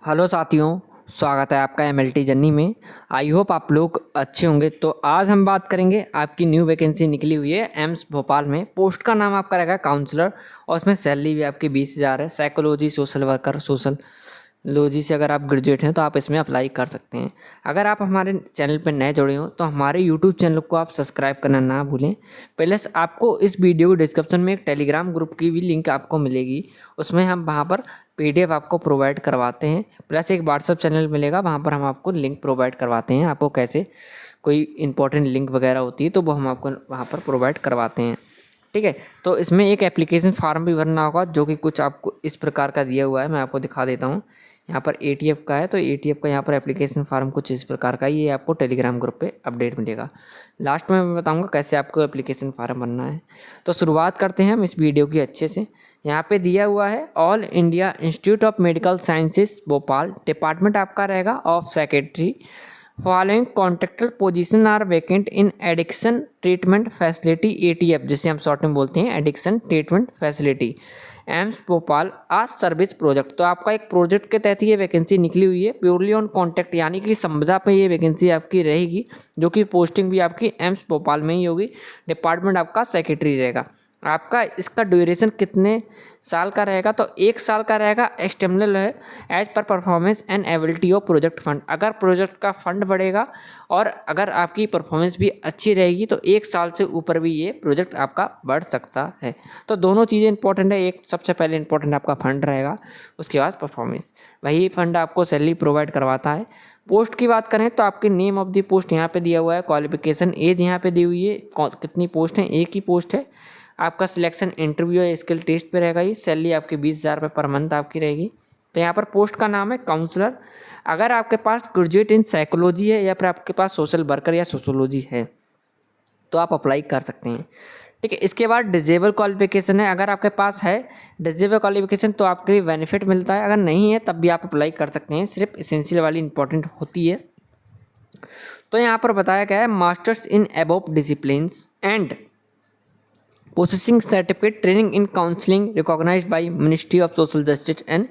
Hello साथियों, स्वागत है आपका एमएलटी जर्नी में। आई होप आप लोग अच्छे होंगे। तो आज हम बात करेंगे, आपकी न्यू वैकेंसी निकली हुई है एम्स भोपाल में। पोस्ट का नाम आपका रहेगा काउंसलर और उसमें सैलरी भी आपकी 20,000 है। Psychology, social worker, social logy से अगर आप ग्रेजुएट हैं तो आप इसमें अप्लाई कर सकते हैं। अगर आप हमारे चैनल पर नए जुड़े हो तो हमारे यूट्यूब चैनल को आप सब्सक्राइब करना ना भूलें। पहले से आपको इस वीडियो के डिस्क्रिप्शन में एक टेलीग्राम ग्रुप की भी लिंक आपको मिलेगी। उसमें हम वहाँ पर पीडीएफ आपको प्रोवाइड करवाते हैं, प्लस एक व्हाट्सअप चैनल मिलेगा, वहाँ पर हम आपको लिंक प्रोवाइड करवाते हैं। आपको कैसे कोई इंपॉर्टेंट लिंक वगैरह होती है तो वो हम आपको वहाँ पर प्रोवाइड करवाते हैं। ठीक है, तो इसमें एक एप्लीकेशन फॉर्म भी भरना होगा जो कि कुछ आपको इस प्रकार का दिया हुआ है। मैं आपको दिखा देता हूँ। यहाँ पर एटीएफ का है, तो एटीएफ का यहाँ पर एप्लीकेशन फॉर्म कुछ इस प्रकार का, ये आपको टेलीग्राम ग्रुप पे अपडेट मिलेगा। लास्ट में मैं बताऊँगा कैसे आपको एप्लीकेशन फॉर्म भरना है। तो शुरुआत करते हैं हम इस वीडियो की अच्छे से। यहाँ पे दिया हुआ है All India Institute of Medical Sciences Bhopal, department आपका रहेगा of secretary. Following contractual position are vacant in addiction treatment facility, ATF जिसे हम शॉर्ट में बोलते हैं, addiction treatment facility AIIMS Bhopal आज सर्विस प्रोजेक्ट। तो आपका एक प्रोजेक्ट के तहत ये वैकेंसी निकली हुई है। प्योरली ऑन कॉन्ट्रैक्ट यानी कि संविदा पे ये वैकेंसी आपकी रहेगी, जो कि पोस्टिंग भी आपकी एम्स भोपाल में ही होगी। डिपार्टमेंट आपका सेक्रेटरी रहेगा। आपका इसका ड्यूरेशन कितने साल का रहेगा, तो 1 साल का रहेगा। एक्सटर्नल है as per performance and ability of project fund. अगर प्रोजेक्ट का फंड बढ़ेगा और अगर आपकी परफॉर्मेंस भी अच्छी रहेगी तो 1 साल से ऊपर भी ये प्रोजेक्ट आपका बढ़ सकता है। तो दोनों चीज़ें इंपॉर्टेंट है। एक सबसे पहले इंपॉर्टेंट आपका फंड रहेगा, उसके बाद परफॉर्मेंस। वही फंड आपको सैलरी प्रोवाइड करवाता है। पोस्ट की बात करें तो आपके नेम ऑफ द पोस्ट यहाँ पे दिया हुआ है, क्वालिफिकेशन, एज यहाँ पे दी हुई है। कितनी पोस्ट है, एक ही पोस्ट है। आपका सिलेक्शन इंटरव्यू या स्किल टेस्ट पे रहेगा। ये सैलरी आपकी 20,000 रुपये पर मंथ आपकी रहेगी। तो यहाँ पर पोस्ट का नाम है काउंसलर। अगर आपके पास ग्रेजुएट इन साइकोलॉजी है या फिर आपके पास सोशल वर्कर या सोशोलॉजी है तो आप अप्लाई कर सकते हैं। ठीक है, इसके बाद डिजेबल क्वालिफिकेशन है। अगर आपके पास है डिजेबल क्वालिफिकेशन तो आपके बेनिफिट मिलता है, अगर नहीं है तब भी आप अप्लाई कर सकते हैं। सिर्फ एसेंशियल वाली इंपॉर्टेंट होती है। तो यहाँ पर बताया गया है masters in above disciplines and possessing certificate training in counseling recognized by Ministry of Social Justice and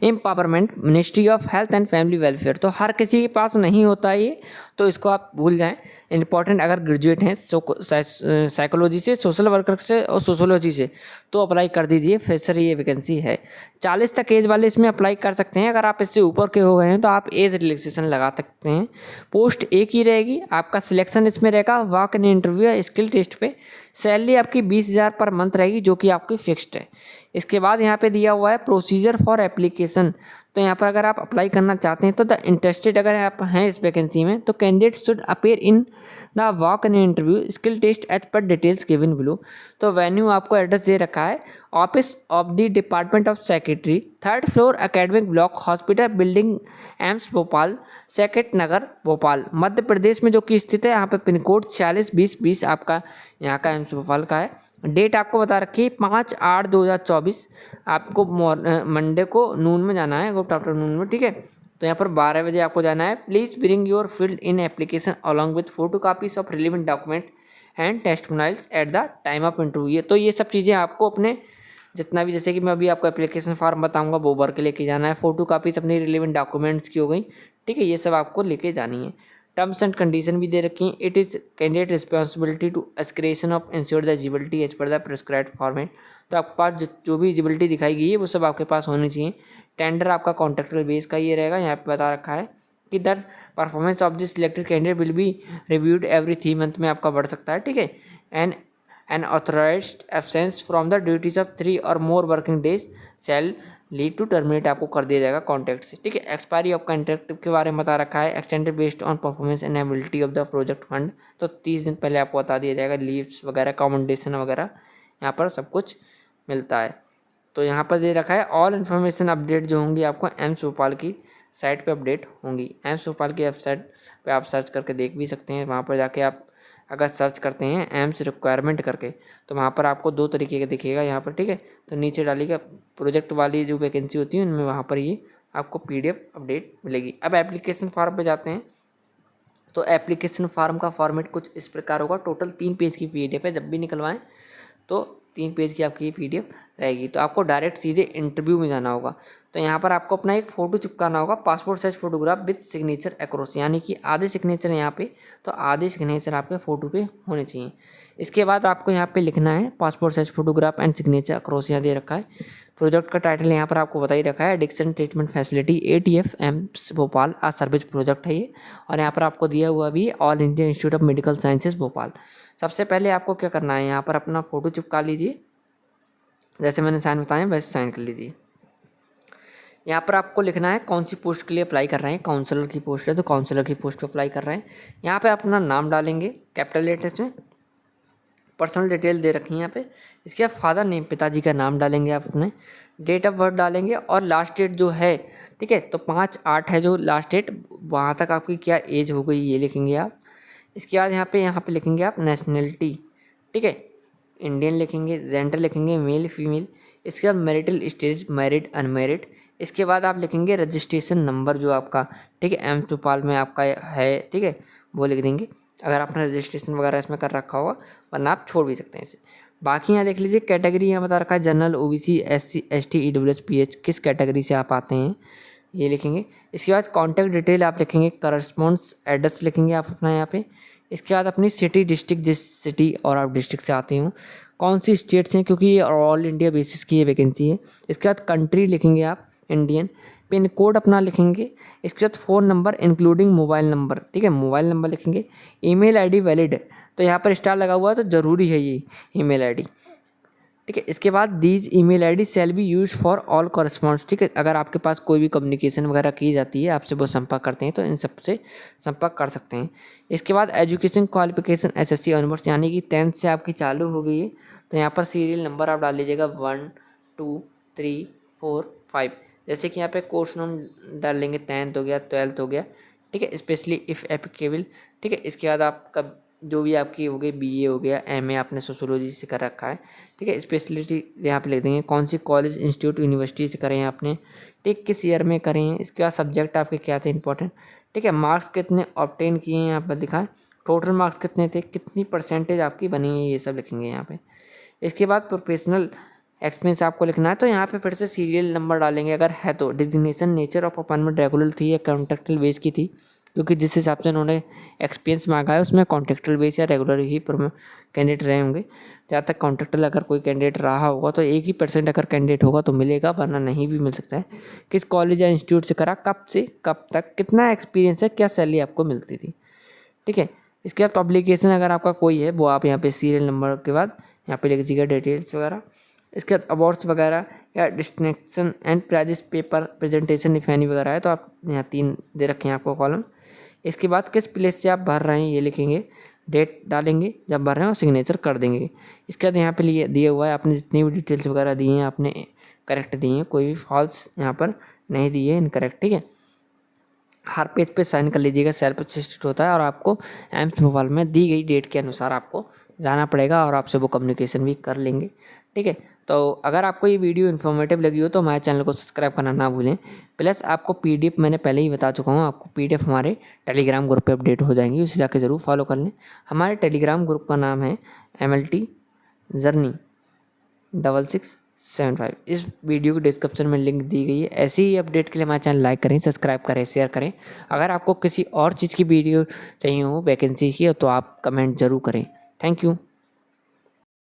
Empowerment, Ministry of Health and Family Welfare। तो हर किसी के पास नहीं होता है ये, तो इसको आप भूल जाएं। इंपॉर्टेंट अगर ग्रेजुएट हैं साइकोलॉजी से, सोशल वर्कर से और सोशोलॉजी से तो अप्लाई कर दीजिए। फ्रेशर ये वैकेंसी है। 40 तक एज वाले इसमें अप्लाई कर सकते हैं। अगर आप इससे ऊपर के हो गए हैं तो आप एज रिलैक्सेशन लगा सकते हैं। पोस्ट एक ही रहेगी। आपका सिलेक्शन इसमें रहेगा वॉक इन इंटरव्यू या स्किल टेस्ट पे। सैलरी आपकी 20,000 पर मंथ रहेगी, जो कि आपकी फिक्स्ड है। इसके बाद यहाँ पे दिया हुआ है प्रोसीजर फॉर एप्लीकेशन। तो यहाँ पर अगर आप अप्लाई करना चाहते हैं तो द इंटरेस्टेड अगर आप हैं इस वैकेंसी में तो candidate should appear in the walk in interview skill test as per details given below. तो वेन्यू आपको एड्रेस दे रखा है, office of the department of secretary, 3rd floor academic block hospital building AIIMS Bhopal, Saket Nagar Bhopal, Madhya Pradesh में जो कि स्थित है। यहाँ पे पिन कोड 462020 आपका यहाँ का एम्स भोपाल का है। डेट आपको बता रखी है 5/8/2024। आपको मंडे को नून में जाना है, गुड आफ्टरनून में। ठीक है, तो यहाँ पर 12 बजे आपको जाना है। Please bring your filled in application along with photo copies of relevant document and testimonials at the time of interview. तो ये सब चीज़ें आपको अपने जितना भी, जैसे कि मैं अभी आपको एप्लीकेशन फॉर्म बताऊंगा वो भर के लेके जाना है। फोटो कापीज अपनी रिलेवेंट डॉक्यूमेंट्स की हो गई। ठीक है, ये सब आपको लेके जानी है। टर्म्स एंड कंडीशन भी दे रखी हैं। It is candidate responsibility to excretion of ensure the eligibility as per the prescribed format. तो आपके पास जो भी एलिजिबिलिटी दिखाई गई है वो सब आपके पास होनी चाहिए। टेंडर आपका कॉन्ट्रेक्चुअल बेस का ये रहेगा। यहाँ पे बता रखा है कि the performance of this selected candidate will be reviewed every 3 month में आपका बढ़ सकता है। ठीक है, and authorized absence from the duties of 3 और more working days shall lead to terminate आपको कर दिया जाएगा कॉन्ट्रैक्ट से। ठीक है, एक्सपायरी ऑफ कॉन्ट्रैक्ट के बारे में बता रखा है, extended based on performance and ability of the project fund. तो 30 दिन पहले आपको बता दिया जाएगा। लीव्स वगैरह, कॉमेंडेशन वगैरह यहाँ पर सब कुछ मिलता है। तो यहाँ पर दे रखा है ऑल इन्फॉर्मेशन अपडेट जो होंगी आपको एम्स भोपाल की साइट पे अपडेट होंगी। एम्स भोपाल की वेबसाइट पे आप सर्च करके देख भी सकते हैं। वहाँ पर जाके आप अगर सर्च करते हैं एम्स रिक्वायरमेंट करके तो वहाँ पर आपको 2 तरीके का दिखेगा यहाँ पर। ठीक है, तो नीचे डालिएगा प्रोजेक्ट वाली जो वैकेंसी होती है उनमें, वहाँ पर ये आपको PDF अपडेट मिलेगी। अब एप्लीकेशन फॉर्म पे जाते हैं। तो एप्लीकेशन फॉर्म का फॉर्मेट कुछ इस प्रकार होगा। टोटल 3 पेज की PDF है। जब भी निकलवाएं तो 3 पेज की आपकी PDF रहेगी। तो आपको डायरेक्ट सीधे इंटरव्यू में जाना होगा। तो यहाँ पर आपको अपना एक फ़ोटो चिपकाना होगा, passport size photograph with signature across, यानी कि आधे सिग्नेचर यहाँ पे, तो आधे सिग्नेचर आपके फ़ोटो पे होने चाहिए। इसके बाद आपको यहाँ पे लिखना है passport size photograph and signature across, यहाँ दे रखा है। प्रोजेक्ट का टाइटल यहाँ पर आपको बता ही रखा है, addiction treatment facility ATF AIIMS Bhopal आ सर्विस प्रोजेक्ट है ये। और यहाँ पर आपको दिया हुआ भी All India Institute of Medical Sciences Bhopal. सबसे पहले आपको क्या करना है, यहाँ पर अपना फ़ोटो चिपका लीजिए, जैसे मैंने साइन बताया वैसे साइन कर लीजिए। यहाँ पर आपको लिखना है कौन सी पोस्ट के लिए अप्लाई कर रहे हैं, काउंसलर की पोस्ट है तो काउंसलर की पोस्ट पे अप्लाई कर रहे हैं। यहाँ पे अपना नाम डालेंगे कैपिटल लेटर्स में, पर्सनल डिटेल दे रखी है यहाँ पे। इसके बाद फादर नेम, पिताजी का नाम डालेंगे आप अपने, डेट ऑफ बर्थ डालेंगे और लास्ट डेट जो है, ठीक है, तो 5/8 है जो लास्ट डेट, वहाँ तक आपकी क्या एज हो गई ये लिखेंगे आप। इसके बाद यहाँ पे लिखेंगे आप नेशनलिटी, ठीक है, इंडियन लिखेंगे, जेंडर लिखेंगे मेल फीमेल। इसके बाद मैरिटल स्टेज, मैरिड अनमैरिड। इसके बाद आप लिखेंगे रजिस्ट्रेशन नंबर जो आपका, ठीक है, एम्स भोपाल में आपका है, ठीक है, वो लिख देंगे अगर आपने रजिस्ट्रेशन वगैरह इसमें कर रखा होगा, वरना आप छोड़ भी सकते हैं इसे। बाकी यहाँ देख लीजिए कैटेगरी यहाँ बता रखा है, general, OBC, SC, ST, EWS, PH, किस कैटेगरी से आप आते हैं ये लिखेंगे। इसके बाद कॉन्टैक्ट डिटेल आप लिखेंगे, करस्पॉन्स एड्रेस लिखेंगे आप अपना यहाँ पे। इसके बाद अपनी सिटी डिस्ट्रिक्ट, जिस सिटी और आप डिस्ट्रिक्ट से आते हो, कौन सी स्टेट से, क्योंकि ये ऑल इंडिया बेसिस की ये वैकेंसी है। इसके बाद कंट्री लिखेंगे आप इंडियन, पिन कोड अपना लिखेंगे। इसके बाद phone number including mobile number, ठीक है, मोबाइल नंबर लिखेंगे। ईमेल आईडी वैलिड, तो यहाँ पर स्टार लगा हुआ है तो ज़रूरी है ये ईमेल आईडी, ठीक है। इसके बाद these email ID shall be use for all corresponds, ठीक है, अगर आपके पास कोई भी कम्युनिकेशन वगैरह की जाती है, आपसे वो संपर्क करते हैं तो इन सब से संपर्क कर सकते हैं। इसके बाद एजुकेशन क्वालिफिकेशन SSC ऑनवर्ड्स, यानी कि 10th से आपकी चालू हो गई है, तो यहाँ पर सीरियल नंबर आप डाल लीजिएगा 1 2 3 4 5। जैसे कि यहाँ पे कोर्स नाम डाल लेंगे, 10th हो गया, 12th हो गया, ठीक है, स्पेशली इफ़ एप्लीकेबल, ठीक है। इसके बाद आपका जो भी आपकी हो गई, BA हो गया, MA आपने सोशोलॉजी से कर रखा है, ठीक है, स्पेशलिटी यहाँ पे लिख देंगे, कौन सी कॉलेज इंस्टीट्यूट यूनिवर्सिटी से करें आपने, ठीक, किस ईयर में करें। इसके बाद सब्जेक्ट आपके क्या थे इंपॉर्टेंट, ठीक है, मार्क्स कितने ऑब्टेन किए हैं यहाँ पर दिखाएं, टोटल मार्क्स कितने थे, कितनी परसेंटेज आपकी बनी है, ये सब लिखेंगे यहाँ पे। इसके बाद प्रोफेशनल एक्सपीरियंस आपको लिखना है, तो यहाँ पे फिर से सीरियल नंबर डालेंगे अगर है तो। Designation, nature of appointment regular थी या कॉन्ट्रैक्चुअल बेस की थी, क्योंकि जिस हिसाब से उन्होंने एक्सपीरियंस मांगा है उसमें कॉन्ट्रैक्चुअल बेस या रेगुलर ही कैंडिडेट रहे होंगे। जहाँ तक कॉन्ट्रैक्चुअल अगर कोई कैंडिडेट रहा होगा तो 1% अगर कैंडिडेट होगा तो मिलेगा, वरना नहीं भी मिल सकता है। किस कॉलेज या इंस्टीट्यूट से करा, कब से कब तक, कितना एक्सपीरियंस है, क्या सैलरी आपको मिलती थी, ठीक है। इसके बाद पब्लिकेशन अगर आपका कोई है वो आप यहाँ पे सीरियल नंबर के बाद यहाँ पे लिख दीजिएगा डिटेल्स वगैरह। इसके बाद अवार्ड्स वगैरह या distinction and prizes paper presentation if any वगैरह है, तो आप यहाँ 3 दे रखे हैं आपको कॉलम। इसके बाद किस प्लेस से आप भर रहे हैं ये लिखेंगे, डेट डालेंगे जब भर रहे हैं और सिग्नेचर कर देंगे। इसके बाद यहाँ पे लिए दिया हुआ है आपने जितनी भी डिटेल्स वगैरह दी हैं आपने करेक्ट दी हैं, कोई भी फॉल्स यहाँ पर नहीं दी है, इनकरेक्ट, ठीक है। हर पेज पे साइन कर लीजिएगा, सेल्फ असिस्टेड होता है और आपको एम्स भोपाल में दी गई डेट के अनुसार आपको जाना पड़ेगा और आपसे वो कम्युनिकेशन भी कर लेंगे, ठीक है। तो अगर आपको ये वीडियो इन्फॉर्मेटिव लगी हो तो हमारे चैनल को सब्सक्राइब करना ना भूलें। प्लस आपको PDF मैंने पहले ही बता चुका हूँ, आपको PDF हमारे टेलीग्राम ग्रुप पे अपडेट हो जाएंगी, उसे जाके ज़रूर फॉलो कर लें। हमारे टेलीग्राम ग्रुप का नाम है MLT जर्नी 6675। इस वीडियो के डिस्क्रिप्शन में लिंक दी गई है। ऐसे ही अपडेट के लिए हमारे चैनल लाइक करें, सब्सक्राइब करें, शेयर करें। अगर आपको किसी और चीज़ की वीडियो चाहिए हो वैकेंसी की तो आप कमेंट ज़रूर करें। Thank you.